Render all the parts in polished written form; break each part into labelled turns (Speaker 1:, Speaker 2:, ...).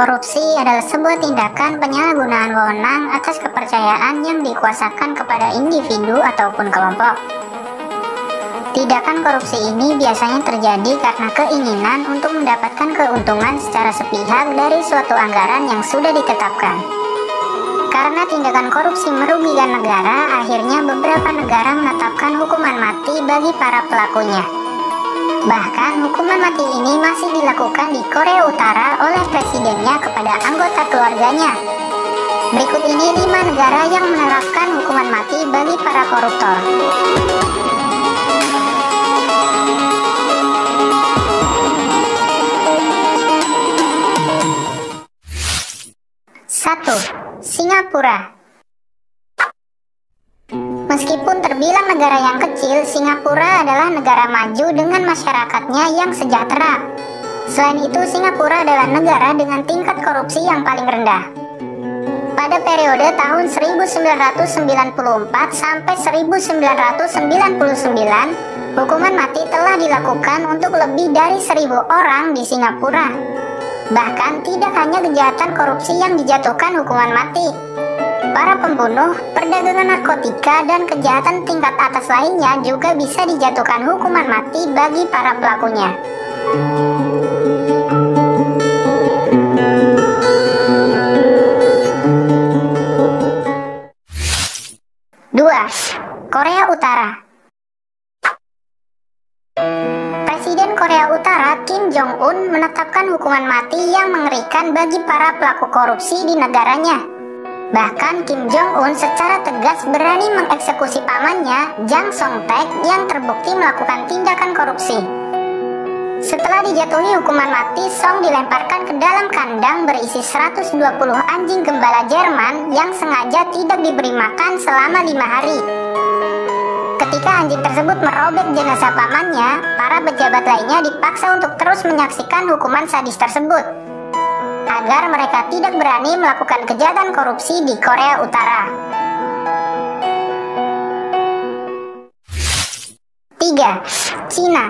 Speaker 1: Korupsi adalah sebuah tindakan penyalahgunaan wewenang atas kepercayaan yang dikuasakan kepada individu ataupun kelompok. Tindakan korupsi ini biasanya terjadi karena keinginan untuk mendapatkan keuntungan secara sepihak dari suatu anggaran yang sudah ditetapkan. Karena tindakan korupsi merugikan negara, akhirnya beberapa negara menetapkan hukuman mati bagi para pelakunya. Bahkan hukuman mati ini masih dilakukan di Korea Utara oleh presidennya kepada anggota keluarganya. Berikut ini 5 negara yang menerapkan hukuman mati bagi para koruptor. 1. Singapura. Meskipun terbilang negara yang kecil, Singapura adalah negara maju dengan masyarakatnya yang sejahtera. Selain itu, Singapura adalah negara dengan tingkat korupsi yang paling rendah. Pada periode tahun 1994 sampai 1999, hukuman mati telah dilakukan untuk lebih dari 1.000 orang di Singapura. Bahkan tidak hanya kejahatan korupsi yang dijatuhkan hukuman mati. Para pembunuh, perdagangan narkotika, dan kejahatan tingkat atas lainnya juga bisa dijatuhkan hukuman mati bagi para pelakunya. 2. Korea Utara. Presiden Korea Utara Kim Jong-un menetapkan hukuman mati yang mengerikan bagi para pelaku korupsi di negaranya. Bahkan Kim Jong-un secara tegas berani mengeksekusi pamannya, Jang Song-taek, yang terbukti melakukan tindakan korupsi. Setelah dijatuhi hukuman mati, Song dilemparkan ke dalam kandang berisi 120 anjing gembala Jerman yang sengaja tidak diberi makan selama 5 hari. Ketika anjing tersebut merobek jenazah pamannya, para pejabat lainnya dipaksa untuk terus menyaksikan hukuman sadis tersebut, agar mereka tidak berani melakukan kejahatan korupsi di Korea Utara. 3. Cina.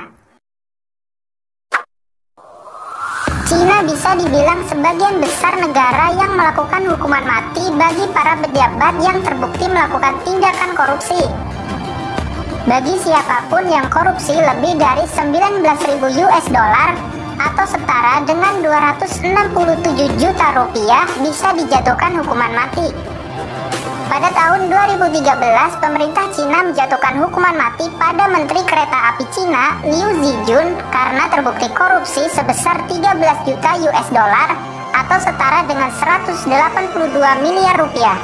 Speaker 1: Cina bisa dibilang sebagian besar negara yang melakukan hukuman mati bagi para pejabat yang terbukti melakukan tindakan korupsi. Bagi siapapun yang korupsi lebih dari 19.000 US dollar atau setara dengan 267 juta rupiah bisa dijatuhkan hukuman mati. Pada tahun 2013, pemerintah Cina menjatuhkan hukuman mati pada Menteri Kereta Api Cina, Liu Zijun, karena terbukti korupsi sebesar 13 juta US dollar atau setara dengan 182 miliar rupiah.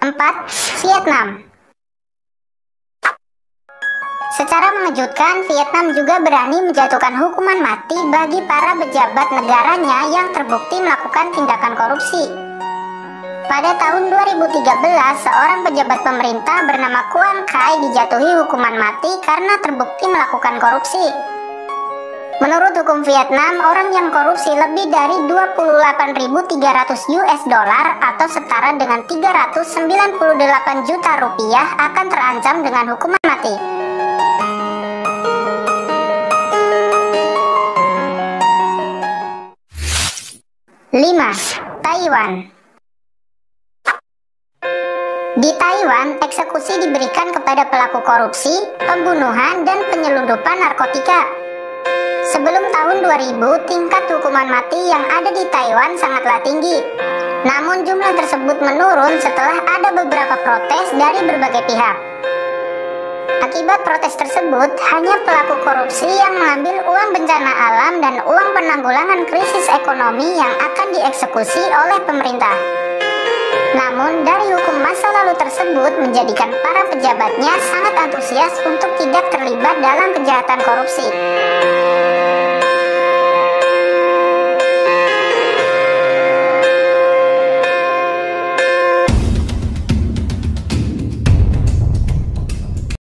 Speaker 1: 4. Vietnam. Secara mengejutkan, Vietnam juga berani menjatuhkan hukuman mati bagi para pejabat negaranya yang terbukti melakukan tindakan korupsi. Pada tahun 2013, seorang pejabat pemerintah bernama Quang Khai dijatuhi hukuman mati karena terbukti melakukan korupsi. Menurut hukum Vietnam, orang yang korupsi lebih dari 28.300 US dollar atau setara dengan 398 juta rupiah akan terancam dengan hukuman mati. 5. Taiwan. Di Taiwan, eksekusi diberikan kepada pelaku korupsi, pembunuhan, dan penyelundupan narkotika. Sebelum tahun 2000, tingkat hukuman mati yang ada di Taiwan sangatlah tinggi. Namun jumlah tersebut menurun setelah ada beberapa protes dari berbagai pihak. Akibat protes tersebut, hanya pelaku korupsi yang mengambil uang bencana alam dan uang penanggulangan krisis ekonomi yang akan dieksekusi oleh pemerintah. Namun, dari hukum masa lalu tersebut menjadikan para pejabatnya sangat antusias untuk tidak terlibat dalam kejahatan korupsi.